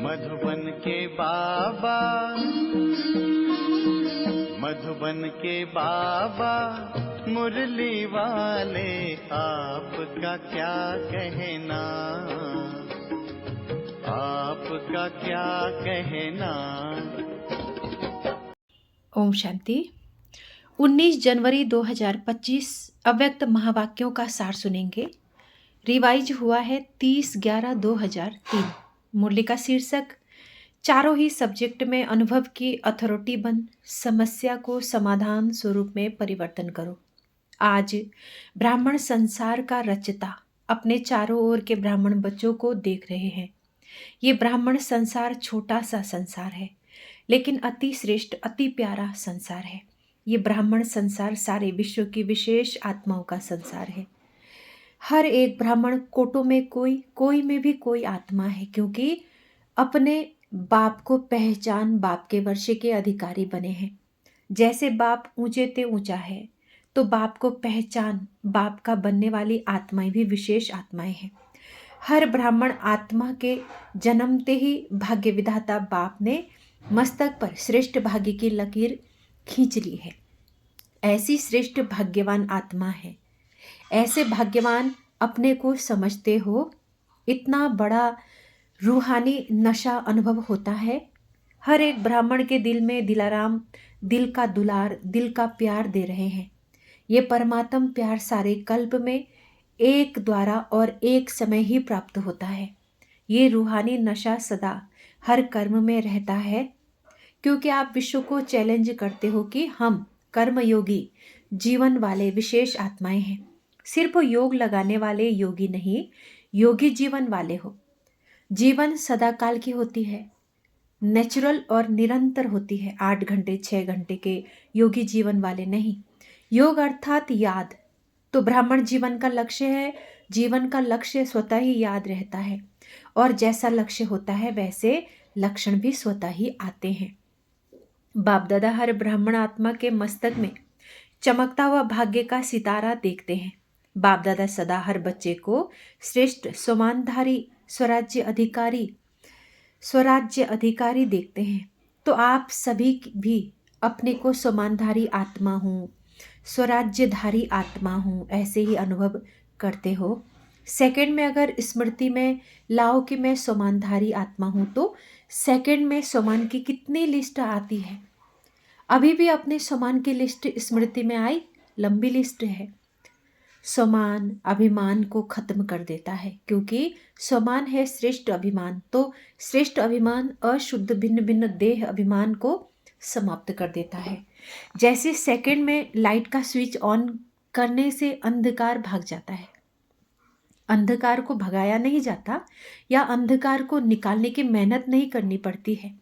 मधुबन के बाबा, मधुबन के बाबा मुरली वाले, आपका क्या कहना, आपका क्या कहना। ओम शांति। 19 जनवरी 2025 अव्यक्त महावाक्यों का सार सुनेंगे। रिवाइज हुआ है 30/11/2003। मुरली का शीर्षक चारों ही सब्जेक्ट में अनुभव की अथॉरिटी बन समस्या को समाधान स्वरूप में परिवर्तन करो। आज ब्राह्मण संसार का रचता अपने चारों ओर के ब्राह्मण बच्चों को देख रहे हैं। ये ब्राह्मण संसार छोटा सा संसार है, लेकिन अति श्रेष्ठ अति प्यारा संसार है। ये ब्राह्मण संसार सारे विश्व की विशेष आत्माओं का संसार है। हर एक ब्राह्मण कोटों में कोई में भी कोई आत्मा है, क्योंकि अपने बाप को पहचान बाप के वर्षे के अधिकारी बने हैं। जैसे बाप ऊंचे ते ऊंचा है, तो बाप को पहचान बाप का बनने वाली आत्माएं भी विशेष आत्माएं हैं। हर ब्राह्मण आत्मा के जन्मते ही भाग्य विधाता बाप ने मस्तक पर श्रेष्ठ भाग्य की लकीर खींच ली है। ऐसी श्रेष्ठ भाग्यवान आत्मा है। ऐसे भाग्यवान अपने को समझते हो। इतना बड़ा रूहानी नशा अनुभव होता है। हर एक ब्राह्मण के दिल में दिलाराम दिल का दुलार, दिल का प्यार दे रहे हैं। ये परमात्म प्यार सारे कल्प में एक द्वारा और एक समय ही प्राप्त होता है। ये रूहानी नशा सदा हर कर्म में रहता है, क्योंकि आप विश्व को चैलेंज करते हो कि हम कर्मयोगी जीवन वाले विशेष आत्माएं हैं। सिर्फ योग लगाने वाले योगी नहीं, योगी जीवन वाले हो। जीवन सदाकाल की होती है, नेचुरल और निरंतर होती है। 8 घंटे 6 घंटे के योगी जीवन वाले नहीं। योग अर्थात याद तो ब्राह्मण जीवन का लक्ष्य है। जीवन का लक्ष्य स्वतः ही याद रहता है, और जैसा लक्ष्य होता है वैसे लक्षण भी स्वतः ही आते हैं। बाप दादा हर ब्राह्मण आत्मा के मस्तक में चमकता हुआ भाग्य का सितारा देखते हैं। बाप दादा सदा हर बच्चे को श्रेष्ठ सोमानधारी स्वराज्य अधिकारी देखते हैं। तो आप सभी भी अपने को सोमानधारी आत्मा हूँ, स्वराज्यधारी आत्मा हूँ, ऐसे ही अनुभव करते हो। सेकंड में अगर स्मृति में लाओ कि मैं सोमानधारी आत्मा हूँ, तो सेकंड में सोमान की कितनी लिस्ट आती है। अभी भी अपने सोमान की लिस्ट स्मृति में आई, लंबी लिस्ट है। सोमान अभिमान को खत्म कर देता है, क्योंकि सोमान है श्रेष्ठ अभिमान। तो श्रेष्ठ अभिमान अशुद्ध भिन्न भिन्न देह अभिमान को समाप्त कर देता है। जैसे सेकंड में लाइट का स्विच ऑन करने से अंधकार भाग जाता है। अंधकार को भगाया नहीं जाता या अंधकार को निकालने की मेहनत नहीं करनी पड़ती है,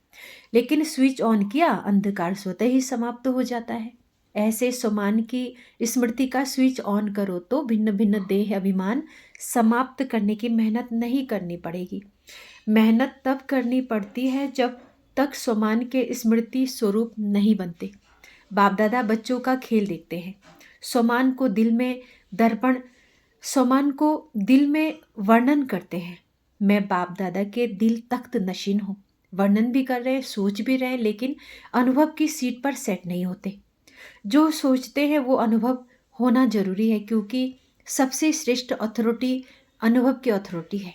लेकिन स्विच ऑन किया, अंधकार स्वतः ही समाप्त हो जाता है। ऐसे सोमान की स्मृति का स्विच ऑन करो तो भिन्न भिन्न देह अभिमान समाप्त करने की मेहनत नहीं करनी पड़ेगी। मेहनत तब करनी पड़ती है जब तक सोमान के स्मृति स्वरूप नहीं बनते। बाप दादा बच्चों का खेल देखते हैं। सोमान को दिल में वर्णन करते हैं। मैं बाप दादा के दिल तख्त नशीन हूँ। वर्णन भी कर रहे हैं, सोच भी रहे हैं, लेकिन अनुभव की सीट पर सेट नहीं होते। जो सोचते हैं वो अनुभव होना जरूरी है, क्योंकि सबसे श्रेष्ठ अथॉरिटी अनुभव की अथॉरिटी है।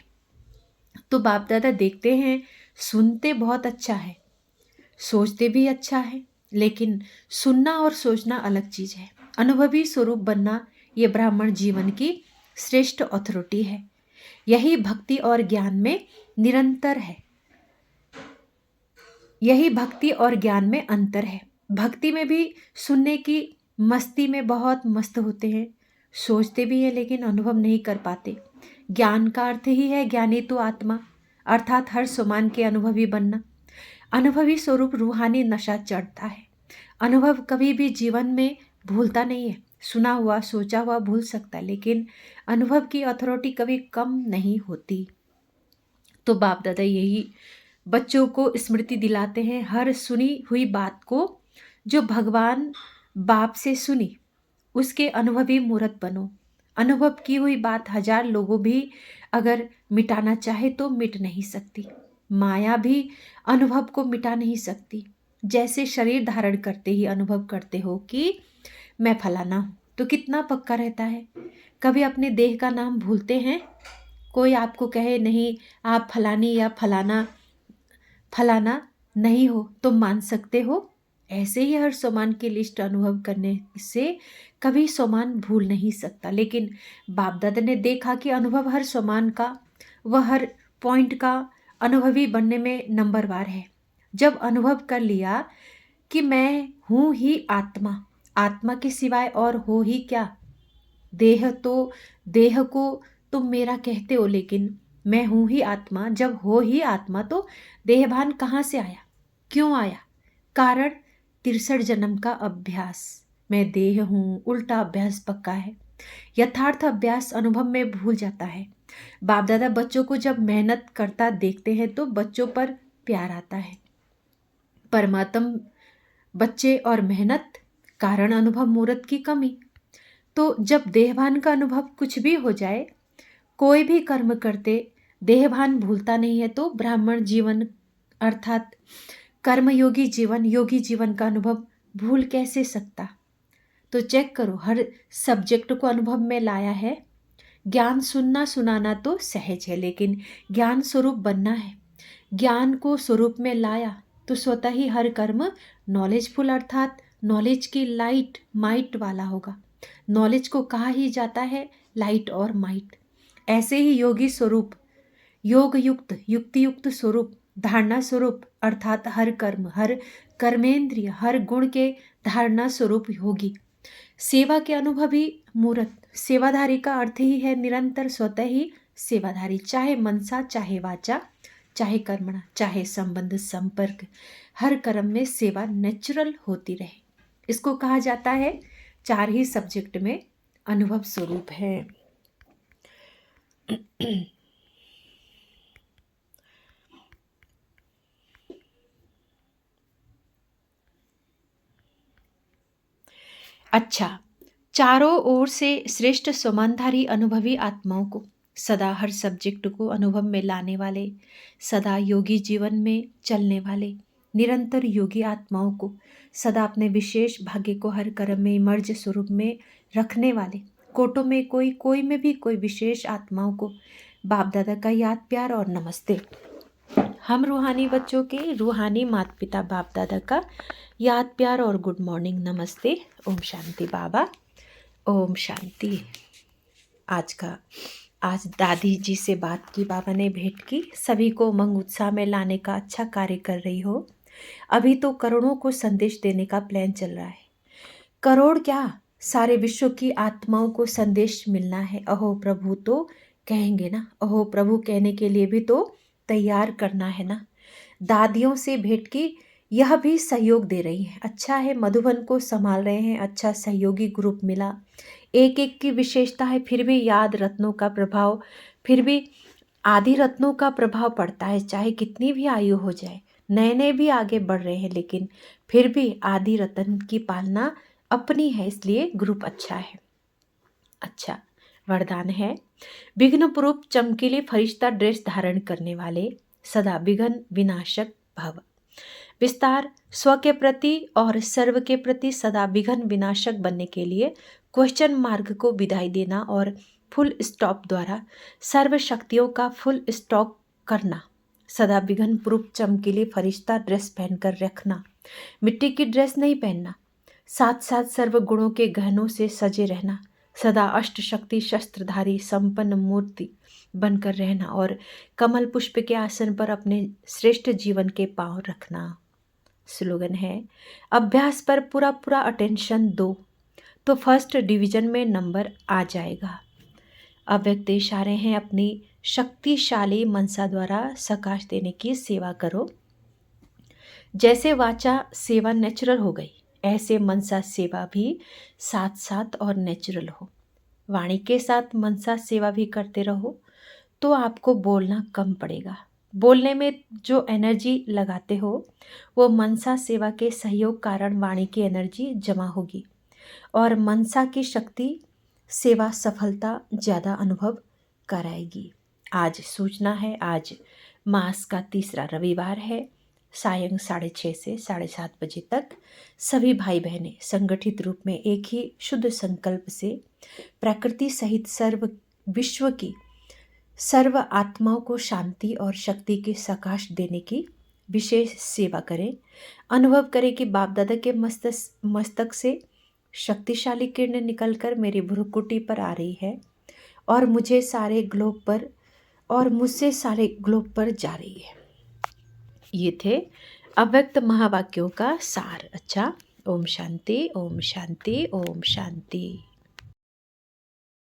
तो बाप दादा देखते हैं, सुनते बहुत अच्छा है, सोचते भी अच्छा है, लेकिन सुनना और सोचना अलग चीज है। अनुभवी स्वरूप बनना ये ब्राह्मण जीवन की श्रेष्ठ अथॉरिटी है। यही भक्ति और ज्ञान में निरंतर है। यही भक्ति और ज्ञान में अंतर है। भक्ति में भी सुनने की मस्ती में बहुत मस्त होते हैं, सोचते भी हैं, लेकिन अनुभव नहीं कर पाते। ज्ञान का अर्थ ही है ज्ञानी तो आत्मा, अर्थात हर सोमान के अनुभवी बनना। अनुभवी स्वरूप रूहानी नशा चढ़ता है। अनुभव कभी भी जीवन में भूलता नहीं है। सुना हुआ सोचा हुआ भूल सकता है, लेकिन अनुभव की अथॉरिटी कभी कम नहीं होती। तो बाप दादा यही बच्चों को स्मृति दिलाते हैं। हर सुनी हुई बात को जो भगवान बाप से सुनी, उसके अनुभवी मूर्त बनो। अनुभव की हुई बात 1000 लोगों भी अगर मिटाना चाहे तो मिट नहीं सकती। माया भी अनुभव को मिटा नहीं सकती। जैसे शरीर धारण करते ही अनुभव करते हो कि मैं फलाना हूँ, तो कितना पक्का रहता है। कभी अपने देह का नाम भूलते हैं? कोई आपको कहे नहीं आप फलानी या फलाना फलाना नहीं हो, तो मान सकते हो? ऐसे ही हर सोमान की लिस्ट अनुभव करने से कभी सोमान भूल नहीं सकता। लेकिन बाप दादा ने देखा कि अनुभव हर सोमान का, वह हर पॉइंट का अनुभवी बनने में नंबरवार है। जब अनुभव कर लिया कि मैं हूँ ही आत्मा, आत्मा के सिवाय और हो ही क्या। देह को तुम मेरा कहते हो, लेकिन मैं हूँ ही आत्मा। जब हो ही आत्मा तो देहभान कहाँ से आया, क्यों आया? कारण 63 जन्म का अभ्यास। मैं देह हूँ, उल्टा अभ्यास पक्का है। यथार्थ अभ्यास अनुभव में भूल जाता है। बाप दादा बच्चों को जब मेहनत करता देखते हैं तो बच्चों पर प्यार आता है। परमात्म बच्चे और मेहनत, कारण अनुभव मूर्त की कमी। तो जब देहभान का अनुभव कुछ भी हो जाए, कोई भी कर्म करते देहभान भूलता नहीं है, तो ब्राह्मण जीवन अर्थात कर्मयोगी जीवन, योगी जीवन का अनुभव भूल कैसे सकता। तो चेक करो, हर सब्जेक्ट को अनुभव में लाया है। ज्ञान सुनना सुनाना तो सहज है, लेकिन ज्ञान स्वरूप बनना है। ज्ञान को स्वरूप में लाया तो स्वतः ही हर कर्म नॉलेजफुल अर्थात नॉलेज की लाइट माइट वाला होगा। नॉलेज को कहा ही जाता है लाइट और माइट। ऐसे ही योगी स्वरूप, योग युक्त, युक्ति युक्त स्वरूप, धारणा स्वरूप अर्थात हर कर्म, हर कर्मेंद्रिय, हर गुण के धारणा स्वरूप योगी। सेवा के अनुभवी मूर्त। सेवाधारी का अर्थ ही है निरंतर स्वतः ही सेवाधारी, चाहे मनसा, चाहे वाचा, चाहे कर्मणा, चाहे संबंध संपर्क, हर कर्म में सेवा नेचुरल होती रहे। इसको कहा जाता है 4 ही सब्जेक्ट में अनुभव स्वरूप है। अच्छा, चारों ओर से श्रेष्ठ समानधारी अनुभवी आत्माओं को, सदा हर सब्जेक्ट को अनुभव में लाने वाले, सदा योगी जीवन में चलने वाले, निरंतर योगी आत्माओं को, सदा अपने विशेष भाग्य को हर कर्म में मर्ज स्वरूप में रखने वाले, कोटों में कोई में भी कोई विशेष आत्माओं को बाप दादा का याद प्यार और नमस्ते। हम रूहानी बच्चों के रूहानी माता पिता बाप दादा का याद प्यार और गुड मॉर्निंग नमस्ते। ओम शांति बाबा, ओम शांति। आज दादी जी से बात की, बाबा ने भेंट की। सभी को उमंग उत्साह में लाने का अच्छा कार्य कर रही हो। अभी तो करोड़ों को संदेश देने का प्लान चल रहा है। करोड़ क्या, सारे विश्व की आत्माओं को संदेश मिलना है। अहो प्रभु तो कहेंगे ना, अहो प्रभु कहने के लिए भी तो तैयार करना है ना। दादियों से भेंट की, यह भी सहयोग दे रही है। अच्छा है मधुबन को संभाल रहे हैं, अच्छा सहयोगी ग्रुप मिला। एक एक की विशेषता है, फिर भी याद रत्नों का प्रभाव, फिर भी आदि रत्नों का प्रभाव पड़ता है। चाहे कितनी भी आयु हो जाए, नए नए भी आगे बढ़ रहे हैं, लेकिन फिर भी आदि रत्न की पालना अपनी है, इसलिए ग्रुप अच्छा है। अच्छा वरदान है, विघ्न पुरूप चमकीले फरिश्ता ड्रेस धारण करने वाले, सदा विघ्न विनाशक भव। विस्तार, स्व के प्रति और सर्व के प्रति सदा विघ्न विनाशक बनने के लिए क्वेश्चन मार्ग को विदाई देना और फुल स्टॉप द्वारा सर्व शक्तियों का फुल स्टॉक करना। सदा विघ्न पुरूप चमकीले फरिश्ता ड्रेस पहनकर रखना, मिट्टी की ड्रेस नहीं पहनना। साथ साथ सर्व गुणों के गहनों से सजे रहना, सदा अष्ट शक्ति शस्त्रधारी संपन्न मूर्ति बनकर रहना और कमल पुष्प के आसन पर अपने श्रेष्ठ जीवन के पांव रखना। स्लोगन है, अभ्यास पर पूरा पूरा अटेंशन दो तो फर्स्ट डिवीजन में नंबर आ जाएगा। अव्यक्त इशारे हैं, अपनी शक्तिशाली मनसा द्वारा सकाश देने की सेवा करो। जैसे वाचा सेवा नेचुरल हो गई, ऐसे मनसा सेवा भी साथ साथ और नेचुरल हो। वाणी के साथ मनसा सेवा भी करते रहो तो आपको बोलना कम पड़ेगा। बोलने में जो एनर्जी लगाते हो वो मनसा सेवा के सहयोग कारण वाणी की एनर्जी जमा होगी और मनसा की शक्ति सेवा सफलता ज़्यादा अनुभव कराएगी। आज सूचना है, आज मास का तीसरा रविवार है। सायं 6:30 से 7:30 बजे तक सभी भाई बहनें संगठित रूप में एक ही शुद्ध संकल्प से प्रकृति सहित विश्व की सर्व आत्माओं को शांति और शक्ति की सकाश देने की विशेष सेवा करें। अनुभव करें कि बाप दादा के मस्तक से शक्तिशाली किरणें निकलकर मेरी भ्रुकुटी पर आ रही है और मुझसे सारे ग्लोब पर जा रही है। ये थे अव्यक्त महावाक्यों का सार। अच्छा, ओम शांति, ओम शांति, ओम शांति।